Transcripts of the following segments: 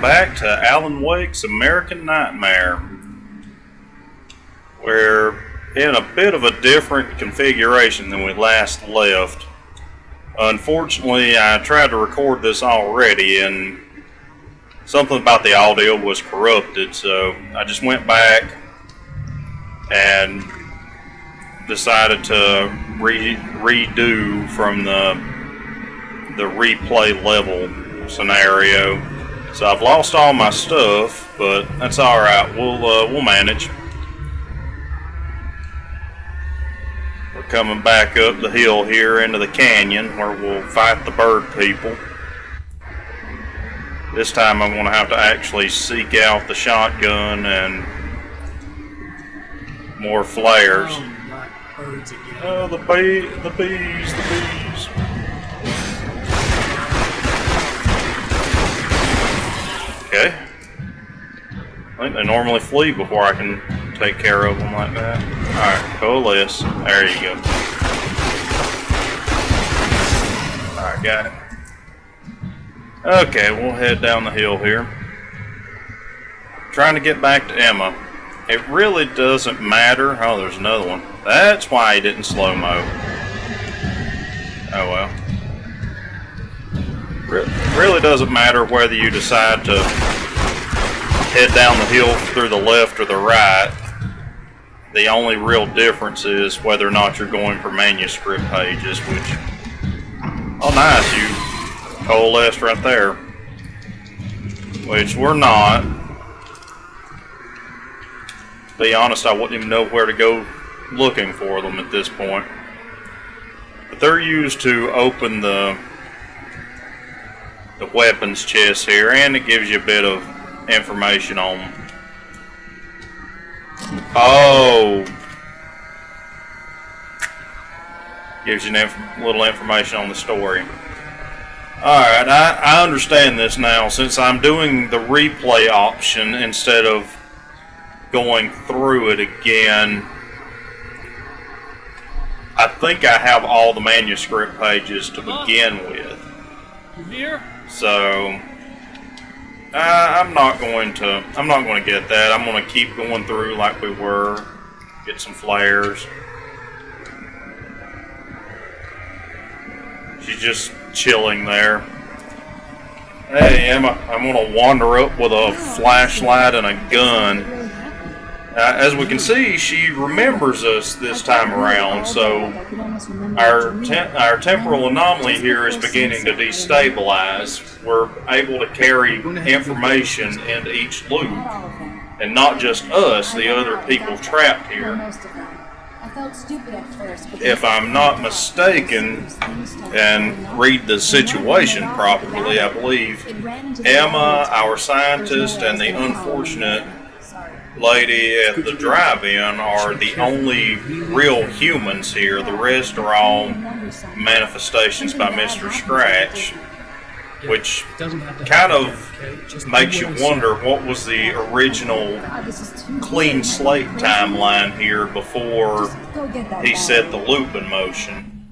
welcome back to Alan Wake's American Nightmare. We're in a bit of a different configuration than we last left. Unfortunately, I tried to record this already and something about the audio was corrupted, so I just went back and decided to redo from the replay level scenario. So I've lost all my stuff, but that's alright, we'll manage. We're coming back up the hill here into the canyon where we'll fight the bird people. This time I'm going to have to actually seek out the shotgun and more flares. Oh, the bees. Okay. I think they normally flee before I can take care of them like that. Alright, coalesce. There you go. Alright, got it. Okay, we'll head down the hill here. Trying to get back to Emma. It really doesn't matter. Oh, there's another one. That's why he didn't slow-mo. Oh well. Really doesn't matter whether you decide to head down the hill through the left or the right. The only real difference is whether or not you're going for manuscript pages, which... Oh, nice, you coalesced right there. Which we're not. To be honest, I wouldn't even know where to go looking for them at this point. But they're used to open the weapons chest here, and it gives you a bit of information on them. Oh! Gives you little information on the story. Alright, I understand this now. Since I'm doing the replay option instead of going through it again, I think I have all the manuscript pages to begin with. You here? So I'm not going to get that. I'm going to keep going through like we were. Get some flares. She's just chilling there. Hey Emma, I'm going to wander up with a flashlight and a gun. As we can see, she remembers us this time around, so our temporal anomaly here is beginning to destabilize. We're able to carry information into each loop, and not just us, the other people trapped here. If I'm not mistaken, and read the situation properly, I believe Emma, our scientist, and the unfortunate lady at the drive-in are the only real humans here. The rest are all manifestations by Mr. Scratch, which kind of makes you wonder what was the original clean slate timeline here before he set the loop in motion.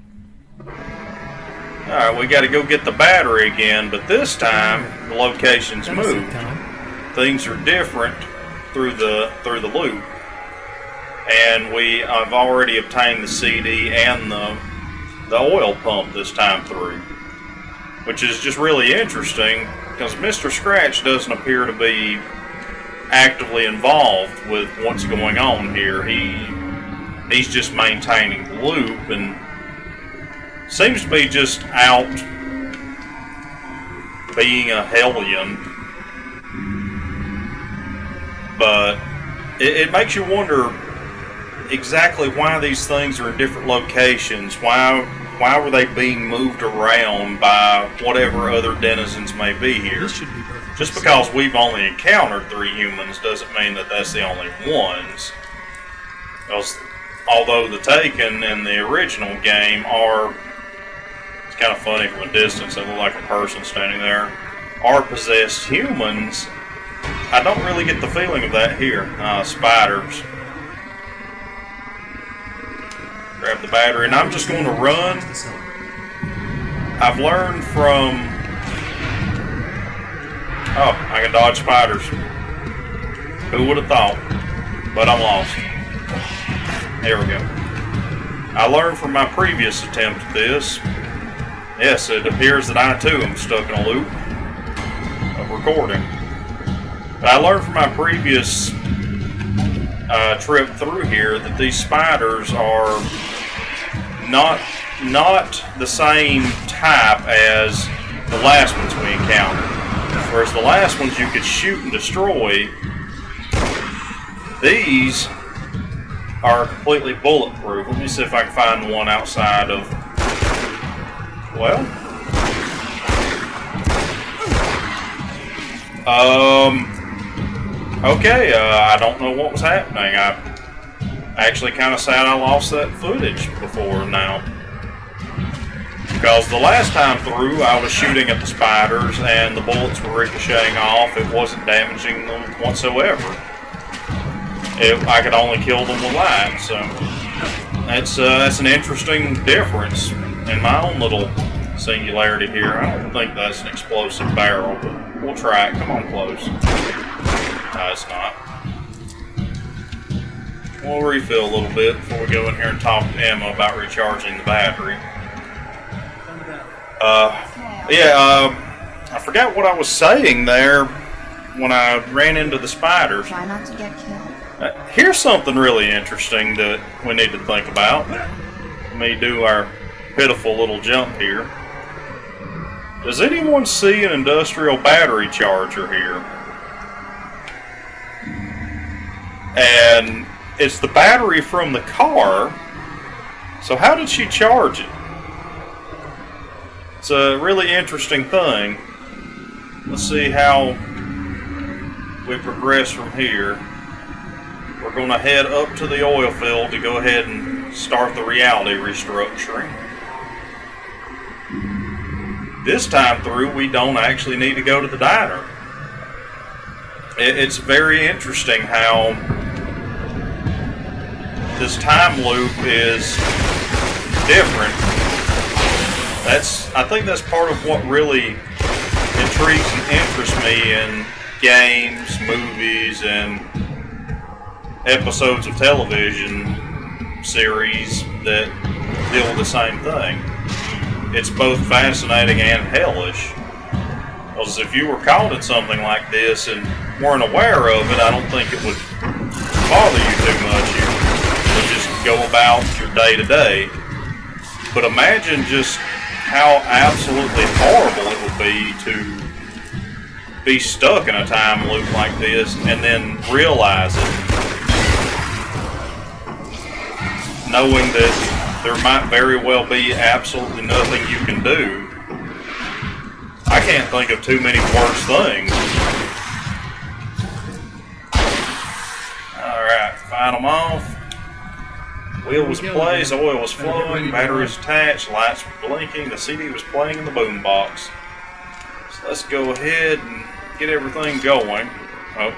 Alright, we gotta go get the battery again, but this time the location's moved. Things are different through the loop, and I've already obtained the CD and the oil pump this time through, which is just really interesting because Mr. Scratch doesn't appear to be actively involved with what's going on here. He's just maintaining the loop and seems to be just out being a hellion. But it makes you wonder exactly why these things are in different locations. Why were they being moved around by whatever other denizens may be here? Just because we've only encountered 3 humans doesn't mean that that's the only ones. Because although the Taken in the original game are, it's kind of funny from a distance, they look like a person standing there, are possessed humans, I don't really get the feeling of that here. Spiders. Grab the battery, and I'm just going to run. I've learned from Oh, I can dodge spiders. Who would have thought? But I'm lost. There we go. I learned from my previous attempt at this. Yes, it appears that I too am stuck in a loop of recording. But I learned from my previous trip through here that these spiders are not the same type as the last ones we encountered. Whereas the last ones you could shoot and destroy, these are completely bulletproof. Let me see if I can find one outside of... Well... Okay, I don't know what was happening. I actually kind of sad I lost that footage before now. Because the last time through, I was shooting at the spiders and the bullets were ricocheting off. It wasn't damaging them whatsoever. I could only kill them with light, so that's an interesting difference in my own little singularity here. I don't think that's an explosive barrel, but we'll try it. Come on close. No, it's not. We'll refill a little bit before we go in here and talk to Emma about recharging the battery. I forgot what I was saying there when I ran into the spiders. Try not to get killed. Here's something really interesting that we need to think about. Let me do our pitiful little jump here. Does anyone see an industrial battery charger here? And it's the battery from the car. So how did she charge it? It's a really interesting thing. Let's see how we progress from here. We're going to head up to the oil field to go ahead and start the reality restructuring. This time through, we don't actually need to go to the diner. It's very interesting how this time loop is different. I think that's part of what really intrigues and interests me in games, movies, and episodes of television series that deal with the same thing. It's both fascinating and hellish. Because if you were caught in something like this and weren't aware of it, I don't think it would bother you too much. You would just go about your day to day. But imagine just how absolutely horrible it would be to be stuck in a time loop like this and then realize it, knowing that there might very well be absolutely nothing you can do. I can't think of too many worse things. Alright, fight them off. Wheel was placed, oil was flowing, battery was attached, lights were blinking, the CD was playing in the boombox. So let's go ahead and get everything going. Oh,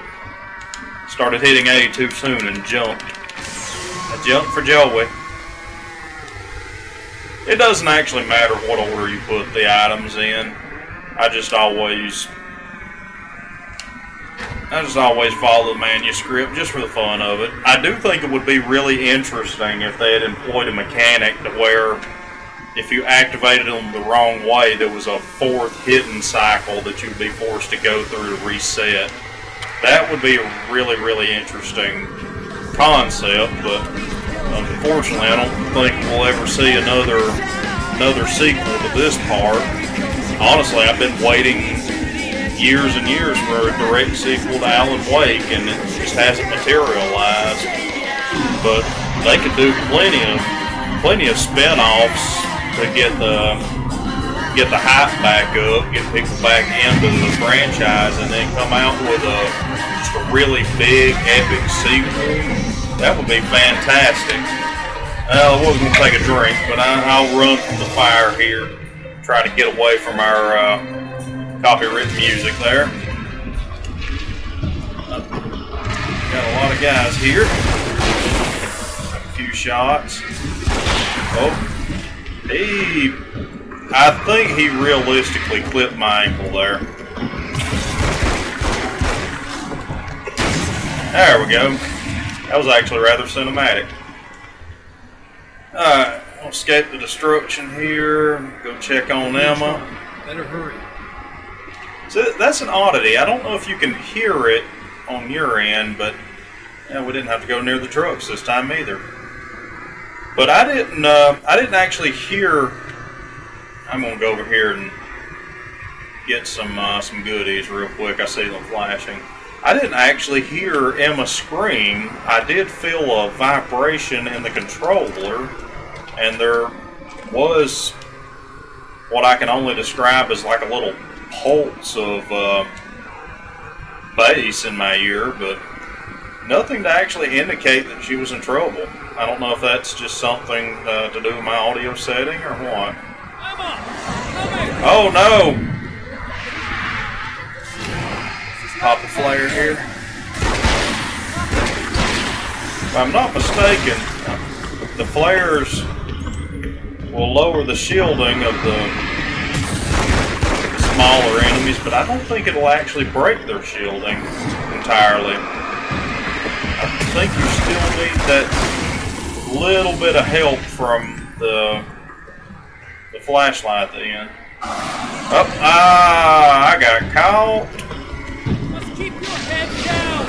started hitting A too soon and jumped. I jumped for Joey. It doesn't actually matter what order you put the items in. I just always follow the manuscript just for the fun of it. I do think it would be really interesting if they had employed a mechanic to where if you activated them the wrong way, there was a fourth hidden cycle that you'd be forced to go through to reset. That would be a really, really interesting concept, but unfortunately I don't think we'll ever see another sequel to this part. Honestly, I've been waiting years and years for a direct sequel to Alan Wake, and it just hasn't materialized. But they could do plenty of spin-offs to get the hype back up, get people back into the franchise, and then come out with just a really big, epic sequel. That would be fantastic. I was going to take a drink, but I'll run from the fire here. Try to get away from our copyrighted music there. Got a lot of guys here. A few shots. Oh, I think he realistically clipped my ankle there. There we go. That was actually rather cinematic. Alright, I'll escape the destruction here. Go check on Emma. Better hurry. So that's an oddity. I don't know if you can hear it on your end, but yeah, we didn't have to go near the trucks this time either. But I didn't actually hear. I'm gonna go over here and get some goodies real quick. I see them flashing. I didn't actually hear Emma scream. I did feel a vibration in the controller, and there was what I can only describe as like a little pulse of bass in my ear, but nothing to actually indicate that she was in trouble. I don't know if that's just something to do with my audio setting or what. Oh no! Pop a flare here. If I'm not mistaken, the flares will lower the shielding of the smaller enemies, but I don't think it'll actually break their shielding entirely. I think you still need that little bit of help from the flashlight at the end. Oh, I got caught. Let's keep your head down.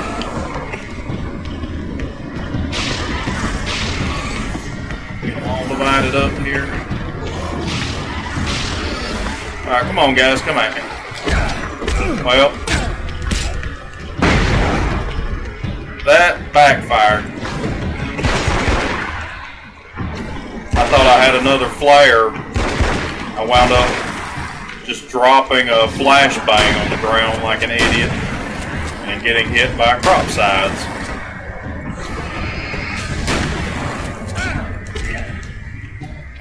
Get them all divided up here. Alright, come on guys, come at me. Well, that backfired. I thought I had another flare. I wound up just dropping a flashbang on the ground like an idiot and getting hit by crop sides.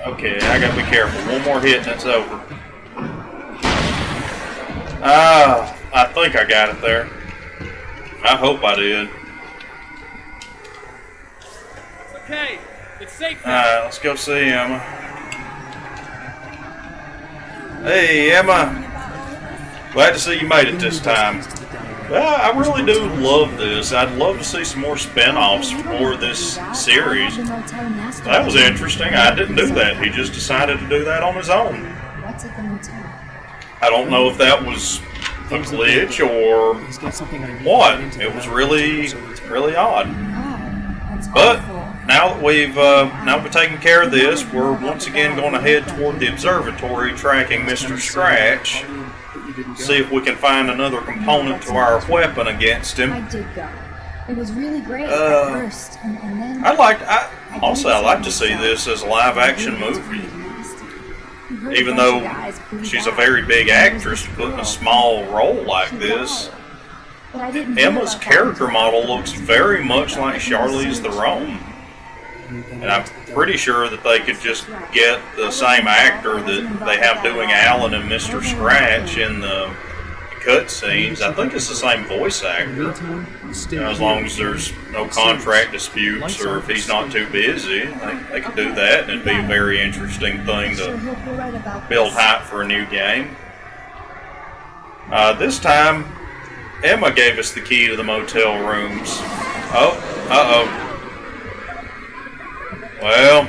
Okay, I gotta be careful. One more hit and it's over. I think I got it there. I hope I did. Okay, it's safe now. Alright, let's go see Emma. Hey, Emma. Glad to see you made it this time. Well, I really do love this. I'd love to see some more spin-offs for this series. That was interesting. I didn't do that. He just decided to do that on his own. I don't know if that was a glitch or what. It was really, really odd. But now that we've taken care of this, we're once again going to head toward the observatory, tracking Mr. Scratch. See if we can find another component to our weapon against him. I did go. It was really great at first, and then I'd like to see this as a live-action movie. Even though she's a very big actress, put in a small role like this, Emma's character model looks very much like Charlize Theron. And I'm pretty sure that they could just get the same actor that they have doing Alan and Mr. Scratch in the cutscenes. I think it's the same voice actor. As long as there's no contract disputes or if he's not too busy, they could do that, and it'd be a very interesting thing to build hype for a new game. This time, Emma gave us the key to the motel rooms. Oh, uh-oh. Well,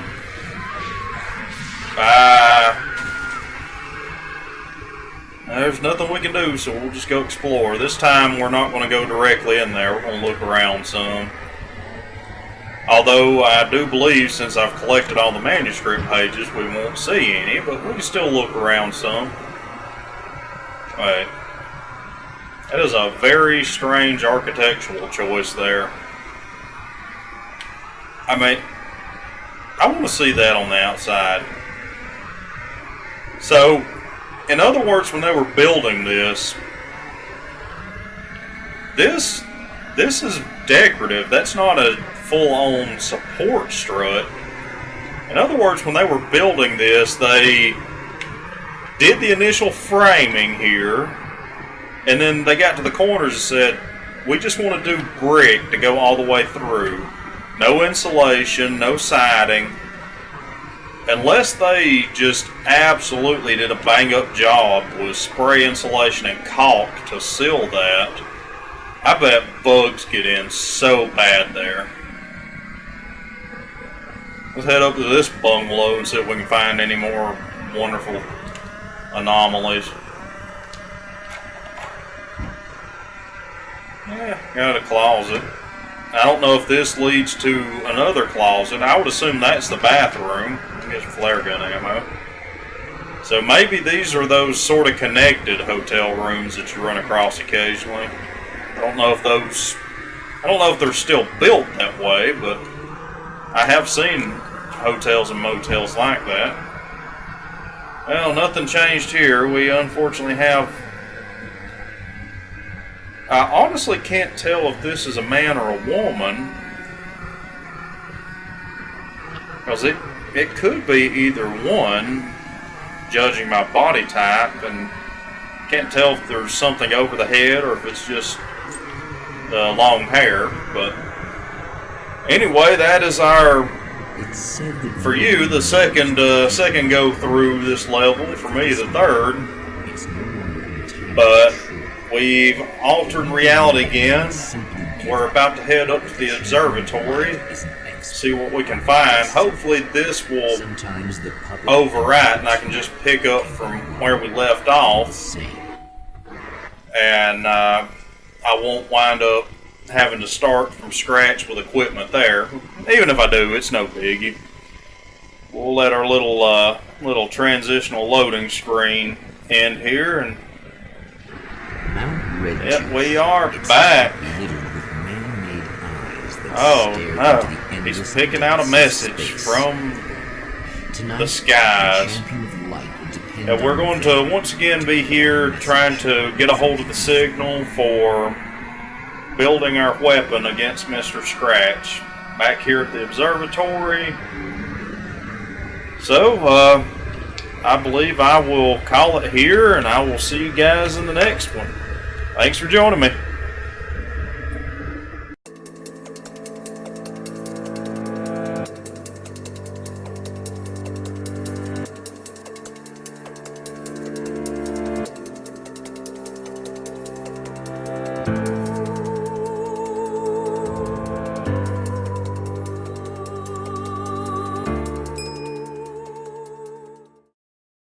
there's nothing we can do, so we'll just go explore. This time we're not going to go directly in there. We're going to look around some. Although I do believe since I've collected all the manuscript pages, we won't see any, but we can still look around some. Wait. That is a very strange architectural choice there. I mean, I want to see that on the outside. So, in other words, when they were building this is decorative. That's not a full-on support strut. In other words, when they were building this, they did the initial framing here, and then they got to the corners and said, we just want to do brick to go all the way through. No insulation, no siding. Unless they just absolutely did a bang-up job with spray insulation and caulk to seal that, I bet bugs get in so bad there. Let's head up to this bungalow and see if we can find any more wonderful anomalies. Yeah, got a closet. I don't know if this leads to another closet. I would assume that's the bathroom. Get some flare gun ammo. So maybe these are those sort of connected hotel rooms that you run across occasionally. I don't know if they're still built that way, but I have seen hotels and motels like that. Well, nothing changed here. We unfortunately have... I honestly can't tell if this is a man or a woman, because it could be either one, judging my body type, and can't tell if there's something over the head or if it's just long hair. But anyway, that is our, for you, the second go through this level. For me, the third. But we've altered reality again. We're about to head up to the observatory, see what we can find. Hopefully this will overwrite and I can just pick up from where we left off. And I won't wind up having to start from scratch with equipment there. Even if I do, it's no biggie. We'll let our little transitional loading screen end here, and yep, we are back. Oh no, he's picking out a message from the skies. And we're going to once again be here trying to get a hold of the signal for building our weapon against Mr. Scratch. Back here at the observatory. So, I believe I will call it here, and I will see you guys in the next one. Thanks for joining me. Thank you.